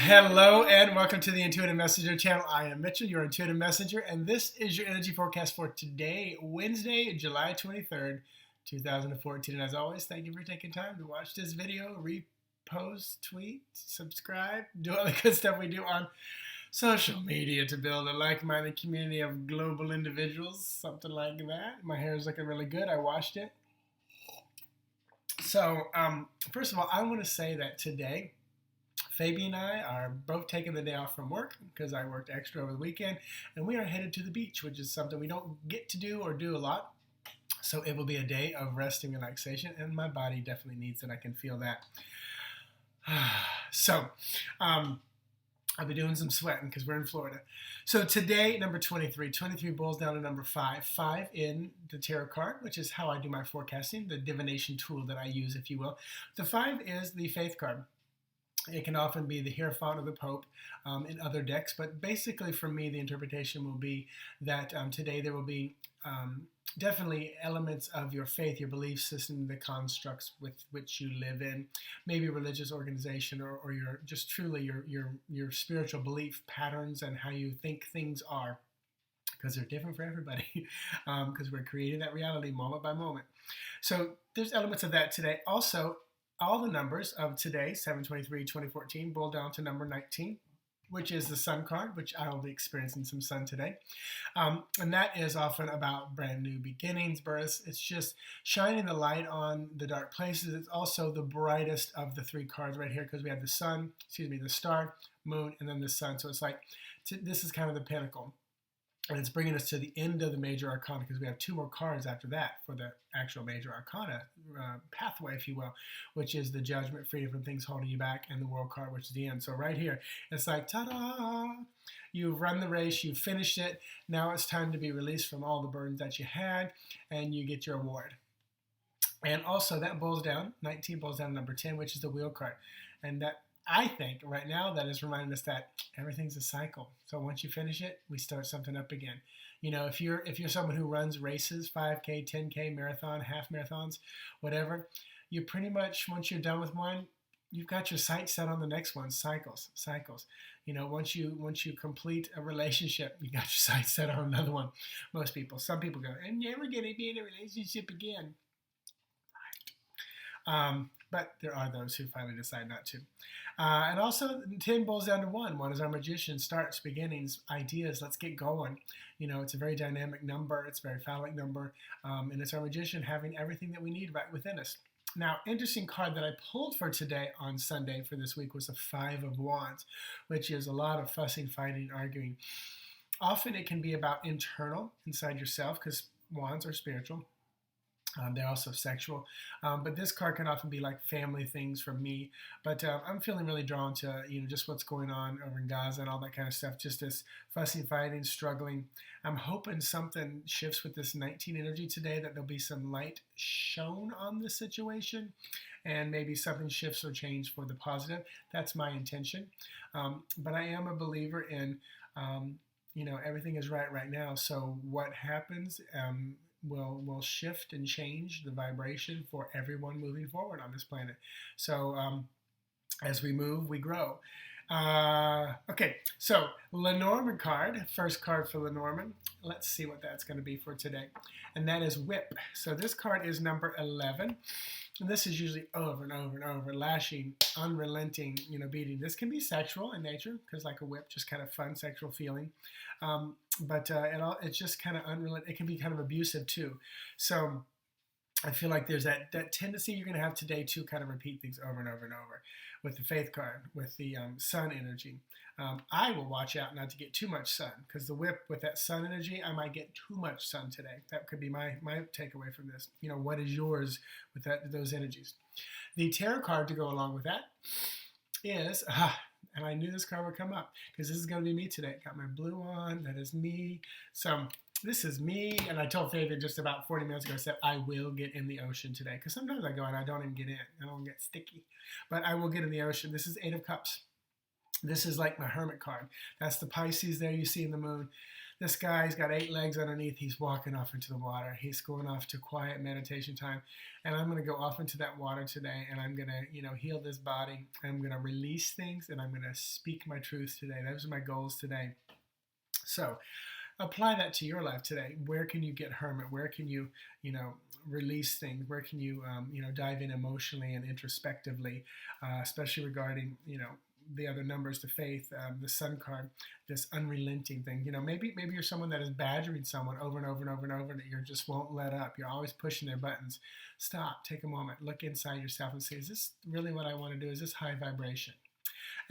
Hello and welcome to the Intuitive Messenger channel. I am Mitchell, your Intuitive Messenger, and this is your energy forecast for today, Wednesday, July 23rd, 2014. And as always, thank you for taking time to watch this video, repost, tweet, subscribe, do all the good stuff we do on social media to build a like-minded community of global individuals, something like that. My hair is looking really good. I washed it. So, first of all, I want to say that today, Fabi and I are both taking the day off from work because I worked extra over the weekend, and we are headed to the beach, which is something we don't get to do or do a lot. So it will be a day of rest and relaxation, and my body definitely needs it. I can feel that. So I'll be doing some sweating because we're in Florida. So today, number 23. 23 boils down to number 5. 5 in the tarot card, which is how I do my forecasting, the divination tool that I use, if you will. The 5 is the faith card. It can often be the Hierophant or the Pope in other decks, but basically for me, the interpretation will be that today there will be definitely elements of your faith, your belief system, the constructs with which you live in, maybe a religious organization or your just truly your spiritual belief patterns and how you think things are, because they're different for everybody, because we're creating that reality moment by moment. So there's elements of that today. Also, all the numbers of today, 7/23/2014, boil down to number 19, which is the Sun card, which I will be experiencing some sun today. And that is often about brand new beginnings, births. It's just shining the light on the dark places. It's also the brightest of the 3 cards right here because we have the sun, the star, moon, and then the sun. So it's like, this is kind of the pinnacle. And it's bringing us to the end of the major arcana because we have 2 more cards after that for the actual major arcana pathway, if you will, which is the judgment, freedom from things holding you back, and the world card, which is the end. So right here, it's like, ta-da! You've run the race, you've finished it. Now it's time to be released from all the burdens that you had, and you get your award. And also that boils down, 19 boils down to number 10, which is the wheel card. And that, I think right now, that is reminding us that everything's a cycle. So once you finish it, we start something up again. You know, if you're someone who runs races, 5K, 10K, marathon, half marathons, whatever, you pretty much, once you're done with one, you've got your sights set on the next one. Cycles. You know, once you complete a relationship, you got your sights set on another one. Most people. Some people go, I'm never gonna be in a relationship again. But there are those who finally decide not to. And also, 10 boils down to 1. 1 is our magician, starts, beginnings, ideas, let's get going. You know, it's a very dynamic number. It's a very phallic number. And it's our magician having everything that we need right within us. Now, interesting card that I pulled for today on Sunday for this week was a 5 of Wands, which is a lot of fussing, fighting, arguing. Often it can be about internal, inside yourself, because Wands are spiritual. They're also sexual, but this card can often be like family things for me. But I'm feeling really drawn to just what's going on over in Gaza and all that kind of stuff. Just this fussing, fighting, struggling. I'm hoping something shifts with this 19 energy today. That there'll be some light shown on the situation, and maybe something shifts or changes for the positive. That's my intention. But I am a believer in everything is right now. So what happens? Will shift and change the vibration for everyone moving forward on this planet. So as we move, we grow. Okay, so Lenormand card, first card for Lenormand. Let's see what that's going to be for today. And that is Whip. So this card is number 11. And this is usually over and over and over, lashing, unrelenting, beating. This can be sexual in nature, because like a whip, just kind of fun sexual feeling. But it's just kind of unrelenting. It can be kind of abusive too. So I feel like there's that tendency you're going to have today to kind of repeat things over and over and over. With the faith card, with the sun energy. I will watch out not to get too much sun, because the whip with that sun energy, I might get too much sun today. That could be my takeaway from this. What is yours with those energies? The tarot card to go along with that is, and I knew this card would come up, because this is going to be me today. Got my blue on, that is me. So this is me, and I told Faith just about 40 minutes ago, I said, I will get in the ocean today, because sometimes I go and I don't even get in. I don't get sticky. But I will get in the ocean. This is 8 of Cups. This is like my Hermit card. That's the Pisces there you see in the moon. This guy's got 8 legs underneath. He's walking off into the water. He's going off to quiet meditation time. And I'm going to go off into that water today, and I'm going to, heal this body. I'm going to release things, and I'm going to speak my truth today. Those are my goals today. So apply that to your life today. Where can you get hermit? Where can you, release things? Where can you, dive in emotionally and introspectively, especially regarding, the other numbers, the faith, the sun card, this unrelenting thing. Maybe you're someone that is badgering someone over and over and over and over that you just won't let up. You're always pushing their buttons. Stop, take a moment, look inside yourself and say, is this really what I want to do? Is this high vibration?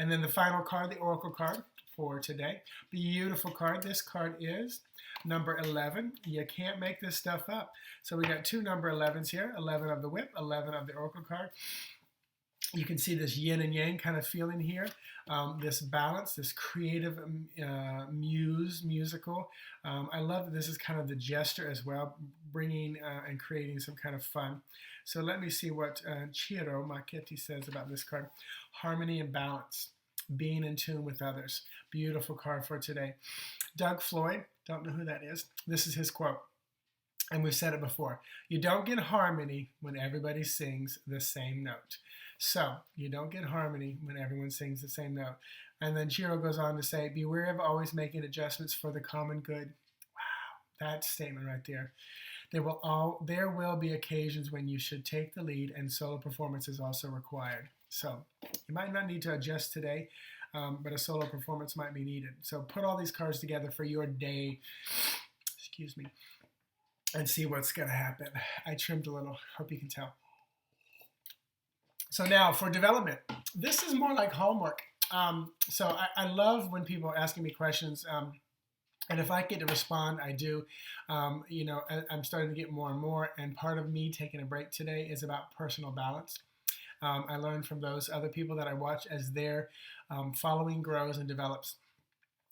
And then the final card, the oracle card for today. Beautiful card. This card is number 11. You can't make this stuff up. So we got 2 number 11s here, 11 of the whip, 11 of the oracle card. You can see this yin and yang kind of feeling here, this balance, this creative musical. I love that this is kind of the gesture as well, bringing and creating some kind of fun. So let me see what Ciro Marchetti says about this card. Harmony and balance, being in tune with others. Beautiful card for today. Doug Floyd, don't know who that is. This is his quote. And we've said it before. You don't get harmony when everybody sings the same note. So you don't get harmony when everyone sings the same note. And then Ciro goes on to say, beware of always making adjustments for the common good. Wow, that statement right there. There will be occasions when you should take the lead, and solo performance is also required. So you might not need to adjust today, but a solo performance might be needed. So put all these cards together for your day, and see what's going to happen. I trimmed a little, hope you can tell. So now for development, this is more like homework. So I love when people are asking me questions, and if I get to respond, I do. I'm starting to get more and more, and part of me taking a break today is about personal balance. I learned from those other people that I watch as their following grows and develops.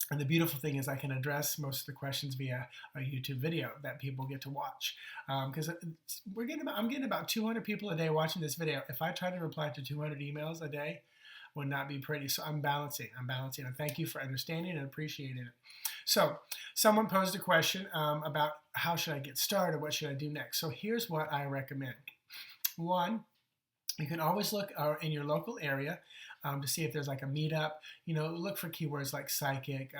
And the beautiful thing is I can address most of the questions via a YouTube video that people get to watch. Because I'm getting about 200 people a day watching this video. If I try to reply to 200 emails a day, would not be pretty. So I'm balancing. And thank you for understanding and appreciating it. So someone posed a question about how should I get started? What should I do next? So here's what I recommend. One, you can always look in your local area to see if there's like a meetup. Look for keywords like psychic,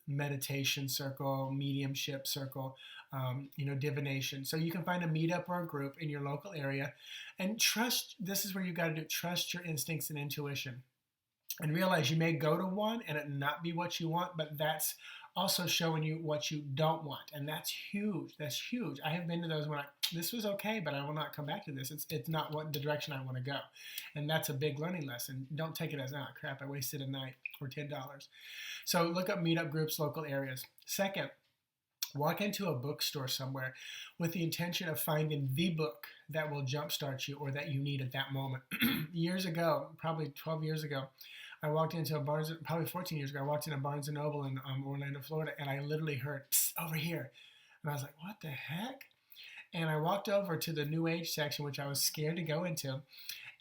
meditation circle, mediumship circle, divination. So you can find a meetup or a group in your local area, and trust. This is where you got to do. Trust your instincts and intuition, and realize you may go to one and it not be what you want, but that's also showing you what you don't want, and that's huge. That's huge. I have been to those when this was okay, but I will not come back to this. It's not the direction I want to go, and that's a big learning lesson. Don't take it as crap. I wasted a night or $10. So look up meetup groups, local areas. Second, walk into a bookstore somewhere with the intention of finding the book that will jumpstart you or that you need at that moment. Years ago, probably 12 years ago, I walked into probably 14 years ago, I walked into Barnes & Noble in Orlando, Florida, and I literally heard, psst, over here. And I was like, what the heck? And I walked over to the New Age section, which I was scared to go into,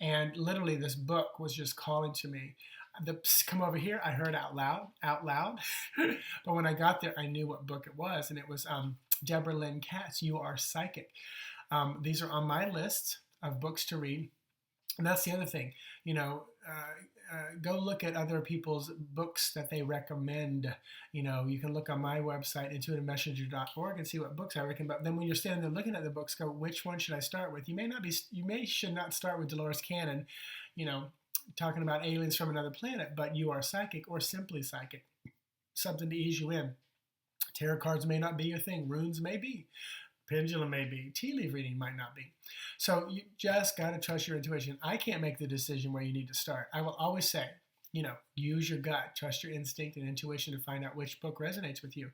and literally this book was just calling to me. The psst, come over here, I heard out loud. But when I got there, I knew what book it was, and it was Deborah Lynn Katz, You Are Psychic. These are on my list of books to read. And that's the other thing, go look at other people's books that they recommend. You can look on my website, intuitivemessenger.org, and see what books I recommend. But then when you're standing there looking at the books, go, which one should I start with? You should not start with Dolores Cannon, talking about aliens from another planet, but You Are Psychic or Simply Psychic, something to ease you in. Tarot cards may not be your thing. Runes may be. Pendulum may be. Tea leaf reading might not be. So you just got to trust your intuition. I can't make the decision where you need to start. I will always say, use your gut, trust your instinct and intuition to find out which book resonates with you.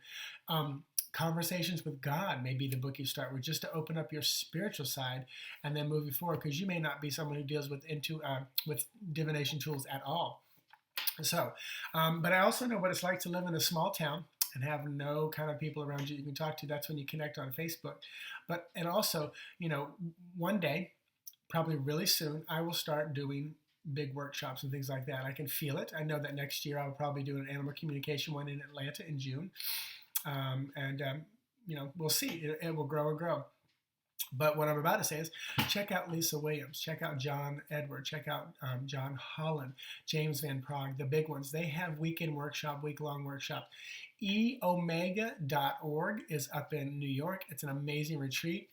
Conversations with God may be the book you start with, just to open up your spiritual side and then move you forward, because you may not be someone who deals with divination tools at all. So, but I also know what it's like to live in a small town and have no kind of people around you can talk to. That's when you connect on Facebook. And also, one day, probably really soon, I will start doing big workshops and things like that. I can feel it. I know that next year I'll probably do an animal communication one in Atlanta in June. We'll see. It will grow and grow. But what I'm about to say is check out Lisa Williams, check out John Edward, check out John Holland, James Van Prague, the big ones. They have weekend workshop, week-long workshop. eomega.org is up in New York. It's an amazing retreat.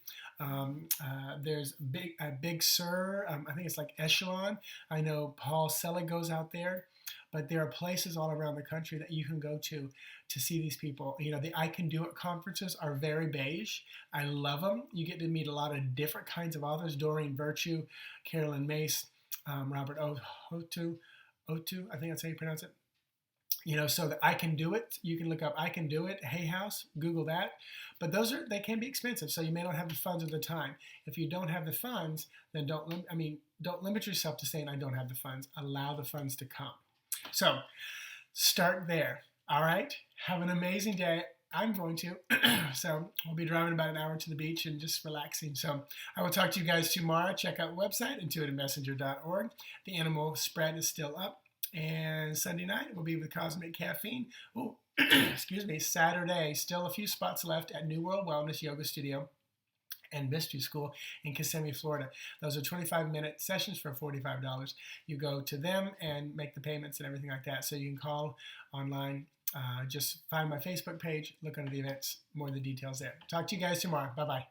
There's Big Sur. I think it's like Echelon. I know Paul Selig goes out there. But there are places all around the country that you can go to see these people. The I Can Do It conferences are very beige. I love them. You get to meet a lot of different kinds of authors. Doreen Virtue, Carolyn Mace, Robert Otu, I think that's how you pronounce it. So the I Can Do It, you can look up I Can Do It, Hay House, Google that. But they can be expensive, so you may not have the funds or the time. If you don't have the funds, then don't limit yourself to saying I don't have the funds. Allow the funds to come. So start there. All right. Have an amazing day. I'm going to. So we'll be driving about an hour to the beach and just relaxing. So I will talk to you guys tomorrow. Check out the website, intuitivemessenger.org. The animal spread is still up. And Sunday night we'll be with Cosmic Caffeine. Oh, excuse me. Saturday, still a few spots left at New World Wellness Yoga Studio and Mystery School in Kissimmee, Florida. Those are 25-minute sessions for $45. You go to them and make the payments and everything like that. So you can call online. Just find my Facebook page, look under the events, more of the details there. Talk to you guys tomorrow. Bye-bye.